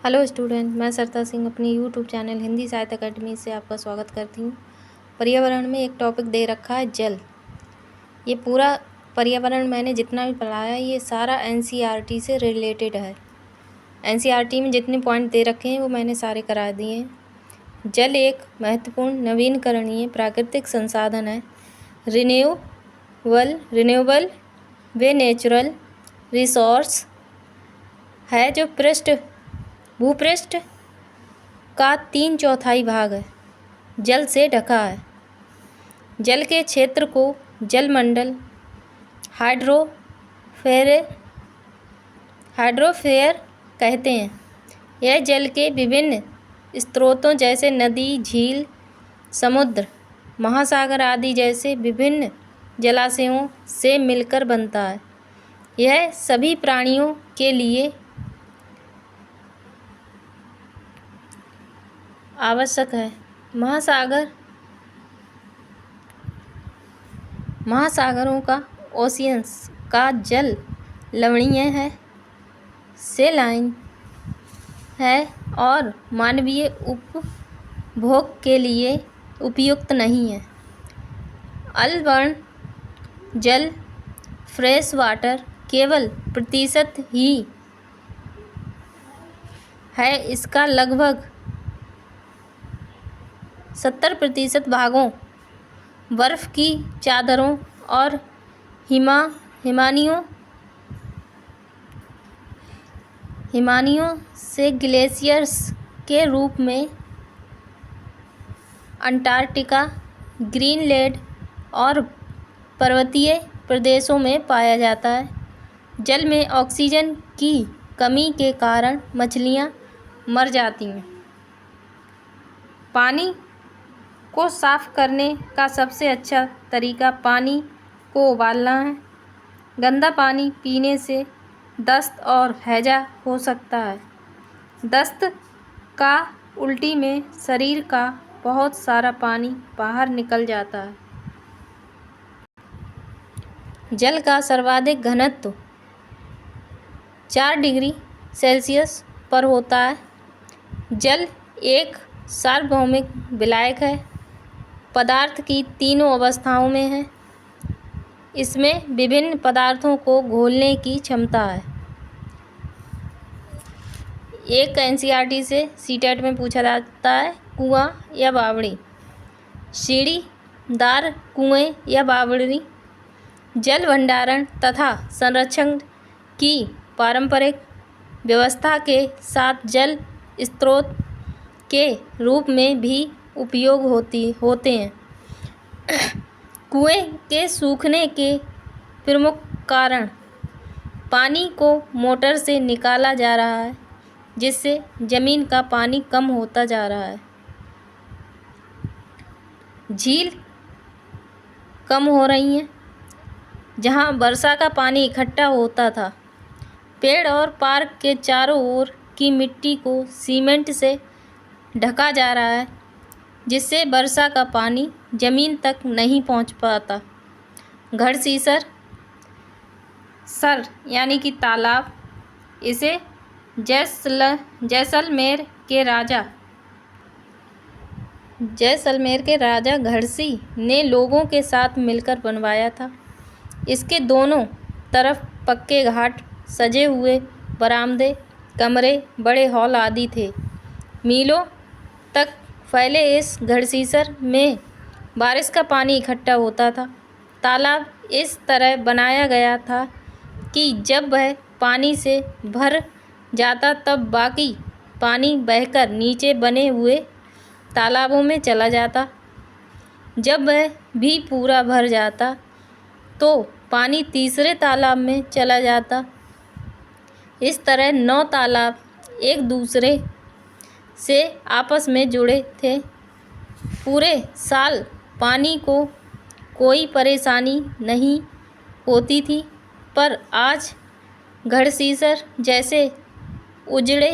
Hello student, मैं सरता सिंह अपनी यूट्यूब चैनल हिंदी साहित्य अकेडमी से आपका स्वागत करती हूँ। पर्यावरण में एक टॉपिक दे रखा है जल। ये पूरा पर्यावरण मैंने जितना भी पढ़ाया है ये सारा एनसीईआरटी से रिलेटेड है। एनसीईआरटी में जितने पॉइंट दे रखे हैं वो मैंने सारे करा दिए हैं। जल एक महत्वपूर्ण नवीनकरणीय प्राकृतिक संसाधन है। रिन्यूएबल व नेचुरल रिसोर्स है जो भूपृष्ठ का 3/4 भाग है जल से ढका है। जल के क्षेत्र को जलमंडल हाइड्रोस्फीयर कहते हैं। यह जल के विभिन्न स्रोतों जैसे नदी, झील, समुद्र, महासागर आदि जैसे विभिन्न जलाशयों से मिलकर बनता है। यह सभी प्राणियों के लिए आवश्यक है। महासागरों का ओशियंस का जल लवणीय है, सेलाइन है और मानवीय उपभोग के लिए उपयुक्त नहीं है। अलवर्ण जल फ्रेश वाटर केवल % ही है। इसका लगभग 70% भागों बर्फ की चादरों और हिमानियों से ग्लेशियर्स के रूप में अंटार्कटिका, ग्रीनलैंड और पर्वतीय प्रदेशों में पाया जाता है। जल में ऑक्सीजन की कमी के कारण मछलियाँ मर जाती हैं। पानी को साफ करने का सबसे अच्छा तरीका पानी को उबालना है। गंदा पानी पीने से दस्त और हैजा हो सकता है। दस्त का उल्टी में शरीर का बहुत सारा पानी बाहर निकल जाता है। जल का सर्वाधिक घनत्व 4 डिग्री सेल्सियस पर होता है। जल एक सार्वभौमिक विलायक है। पदार्थ की तीनों अवस्थाओं में है। इसमें विभिन्न पदार्थों को घोलने की क्षमता है। एक एनसीईआरटी से सीटेट में पूछा जाता है, कुआं या बावड़ी। सीढ़ीदार कुएं या बावड़ी जल भंडारण तथा संरक्षण की पारंपरिक व्यवस्था के साथ जल स्रोत के रूप में भी उपयोग होते हैं। कुएं के सूखने के प्रमुख कारण पानी को मोटर से निकाला जा रहा है, जिससे ज़मीन का पानी कम होता जा रहा है। झील कम हो रही हैं, जहां वर्षा का पानी इकट्ठा होता था। पेड़ और पार्क के चारों ओर की मिट्टी को सीमेंट से ढका जा रहा है, जिससे वर्षा का पानी ज़मीन तक नहीं पहुंच पाता। घड़सीसर यानी कि तालाब, इसे जैसलमेर के राजा घड़सी ने लोगों के साथ मिलकर बनवाया था। इसके दोनों तरफ पक्के घाट, सजे हुए बरामदे, कमरे, बड़े हॉल आदि थे। मीलों तक फैले इस घड़सीसर में बारिश का पानी इकट्ठा होता था। तालाब इस तरह बनाया गया था कि जब वह पानी से भर जाता तब बाकी पानी बहकर नीचे बने हुए तालाबों में चला जाता। जब वह भी पूरा भर जाता तो पानी तीसरे तालाब में चला जाता। इस तरह 9 तालाब एक दूसरे से आपस में जुड़े थे। पूरे साल पानी को कोई परेशानी नहीं होती थी, पर आज घड़सीसर जैसे उजड़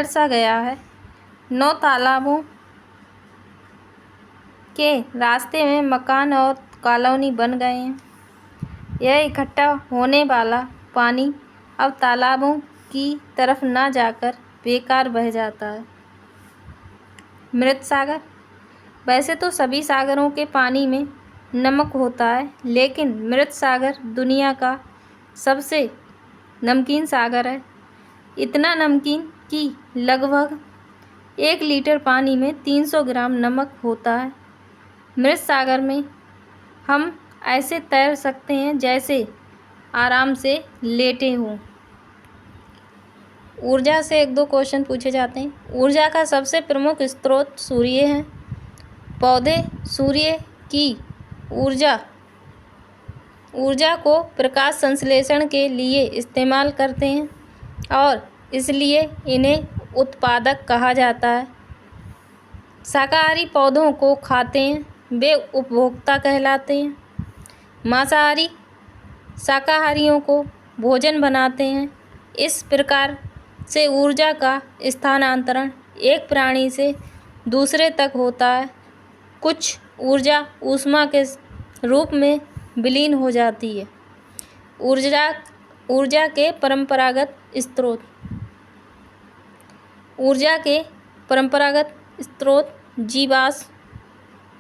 सा गया है। 9 तालाबों के रास्ते में मकान और कॉलोनी बन गए हैं। यह इकट्ठा होने वाला पानी अब तालाबों की तरफ न जाकर बेकार बह जाता है। मृत सागर। वैसे तो सभी सागरों के पानी में नमक होता है, लेकिन मृत सागर दुनिया का सबसे नमकीन सागर है। इतना नमकीन कि लगभग 1 लीटर पानी में 300 ग्राम नमक होता है। मृत सागर में हम ऐसे तैर सकते हैं जैसे आराम से लेटे हों। ऊर्जा से 1-2 क्वेश्चन पूछे जाते हैं। ऊर्जा का सबसे प्रमुख स्रोत सूर्य है। पौधे सूर्य की ऊर्जा को प्रकाश संश्लेषण के लिए इस्तेमाल करते हैं और इसलिए इन्हें उत्पादक कहा जाता है। शाकाहारी पौधों को खाते हैं, वे उपभोक्ता कहलाते हैं। मांसाहारी शाकाहारियों को भोजन बनाते हैं। इस प्रकार से ऊर्जा का स्थानांतरण एक प्राणी से दूसरे तक होता है। कुछ ऊर्जा ऊष्मा के रूप में विलीन हो जाती है। ऊर्जा के परंपरागत स्रोत। ऊर्जा के परंपरागत स्रोत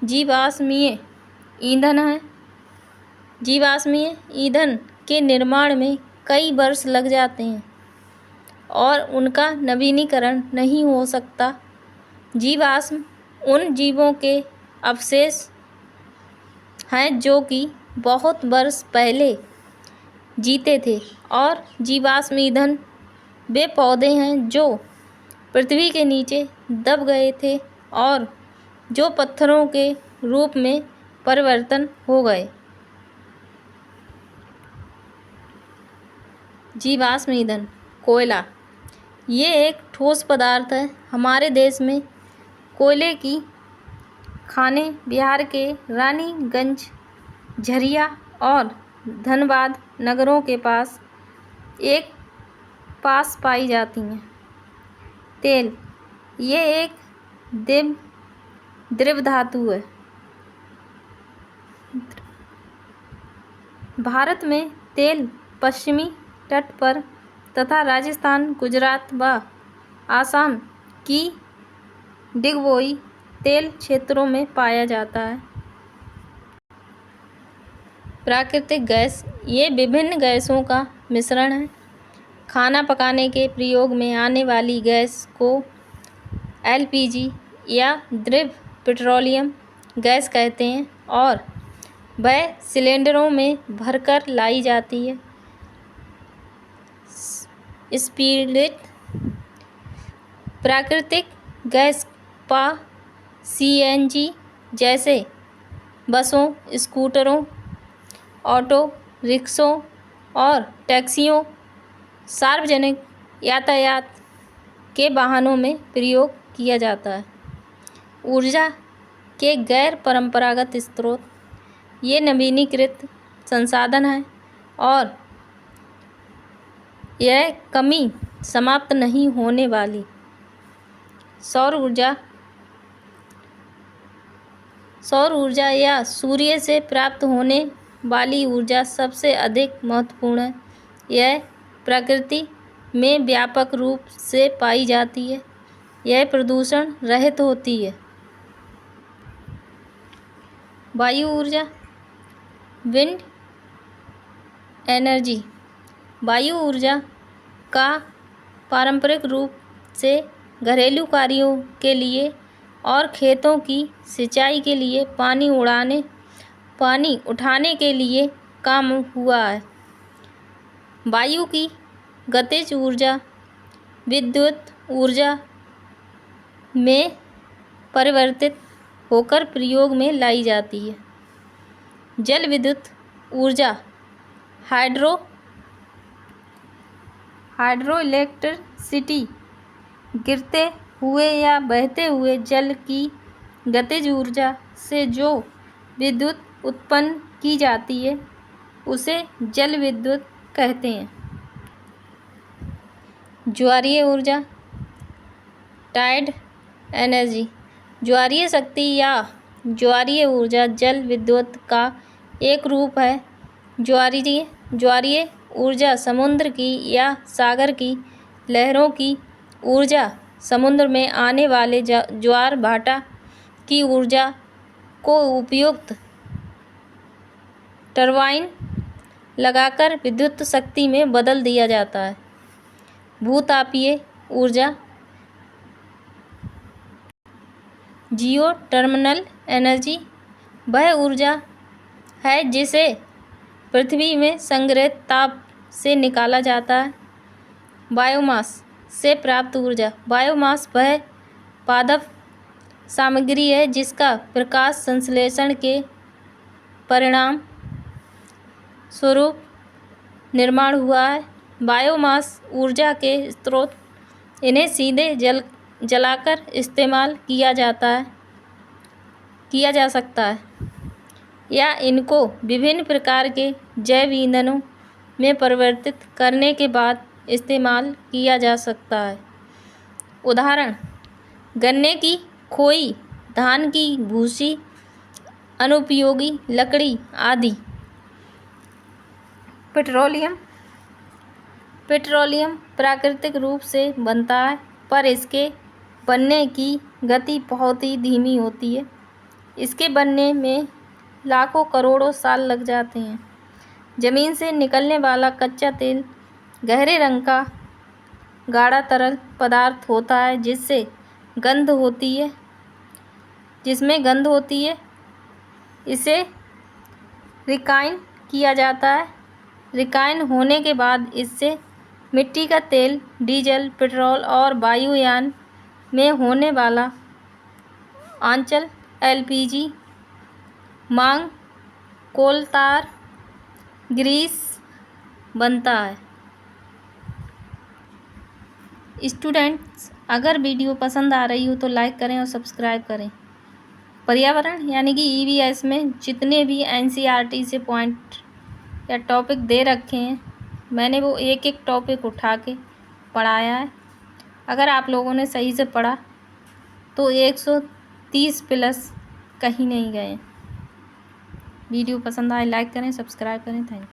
जीवाश्मीय ईंधन है। जीवाश्मीय ईंधन के निर्माण में कई वर्ष लग जाते हैं और उनका नवीनीकरण नहीं हो सकता। जीवाश्म उन जीवों के अवशेष हैं जो कि बहुत वर्ष पहले जीते थे, और जीवाश्म ईंधन वे पौधे हैं जो पृथ्वी के नीचे दब गए थे और जो पत्थरों के रूप में परिवर्तन हो गए। जीवाश्म ईंधन। कोयला। ये एक ठोस पदार्थ है। हमारे देश में कोयले की खानें बिहार के रानीगंज, झरिया और धनबाद नगरों के पास पाई जाती हैं। तेल। ये एक द्रव धातु है। भारत में तेल पश्चिमी तट पर तथा राजस्थान, गुजरात व आसाम की डिगबोई तेल क्षेत्रों में पाया जाता है। प्राकृतिक गैस। ये विभिन्न गैसों का मिश्रण है। खाना पकाने के प्रयोग में आने वाली गैस को LPG या द्रव पेट्रोलियम गैस कहते हैं और वह सिलेंडरों में भरकर लाई जाती है। स्पिरिट। प्राकृतिक गैस CNG जैसे बसों, स्कूटरों, ऑटो रिक्शों और टैक्सियों, सार्वजनिक यातायात के वाहनों में प्रयोग किया जाता है। ऊर्जा के गैर परंपरागत स्रोत। ये नवीनीकृत संसाधन हैं और यह कमी समाप्त नहीं होने वाली। सौर ऊर्जा या सूर्य से प्राप्त होने वाली ऊर्जा सबसे अधिक महत्वपूर्ण है। यह प्रकृति में व्यापक रूप से पाई जाती है। यह प्रदूषण रहित होती है। वायु ऊर्जा। Wind energy. वायु ऊर्जा का पारंपरिक रूप से घरेलू कार्यों के लिए और खेतों की सिंचाई के लिए पानी उठाने के लिए काम हुआ है। वायु की गतिज ऊर्जा विद्युत ऊर्जा में परिवर्तित होकर प्रयोग में लाई जाती है। जल विद्युत ऊर्जा हाइड्रो इलेक्ट्रिसिटी गिरते हुए या बहते हुए जल की गतिज ऊर्जा से जो विद्युत उत्पन्न की जाती है उसे जल विद्युत कहते हैं। ज्वारीय ऊर्जा टाइड एनर्जी। ज्वारीय शक्ति या ज्वारीय ऊर्जा जल विद्युत का एक रूप है। ज्वारीय ऊर्जा समुद्र की या सागर की लहरों की ऊर्जा, समुद्र में आने वाले ज्वार भाटा की ऊर्जा को उपयुक्त टरबाइन लगाकर विद्युत शक्ति में बदल दिया जाता है। भूतापीय ऊर्जा जियोटर्मल एनर्जी वह ऊर्जा है जिसे पृथ्वी में संग्रहित ताप से निकाला जाता है। बायोमास से प्राप्त ऊर्जा बायोमास वह पादप सामग्री है जिसका प्रकाश संश्लेषण के परिणाम स्वरूप निर्माण हुआ है। बायोमास ऊर्जा के स्रोत इन्हें सीधे जलाकर इस्तेमाल किया जा सकता है या इनको विभिन्न प्रकार के जैव ईंधनों में परिवर्तित करने के बाद इस्तेमाल किया जा सकता है। उदाहरण गन्ने की खोई, धान की भूसी, अनुपयोगी लकड़ी आदि। पेट्रोलियम प्राकृतिक रूप से बनता है पर इसके बनने की गति बहुत ही धीमी होती है। इसके बनने में लाखों करोड़ों साल लग जाते हैं। ज़मीन से निकलने वाला कच्चा तेल गहरे रंग का गाढ़ा तरल पदार्थ होता है जिसमें गंध होती है। इसे रिफाइन किया जाता है। रिफाइन होने के बाद इससे मिट्टी का तेल, डीजल, पेट्रोल और वायुयान में होने वाला आंचल LPG, मांग कोल tar ग्रीस बनता है। स्टूडेंट्स, अगर वीडियो पसंद आ रही हो तो लाइक करें और सब्सक्राइब करें। पर्यावरण यानी कि EVS में जितने भी NCERT से पॉइंट या टॉपिक दे रखे हैं मैंने वो एक एक टॉपिक उठा के पढ़ाया है। अगर आप लोगों ने सही से पढ़ा तो 130+ कहीं नहीं गए। वीडियो पसंद आए लाइक करें, सब्सक्राइब करें। Thank you.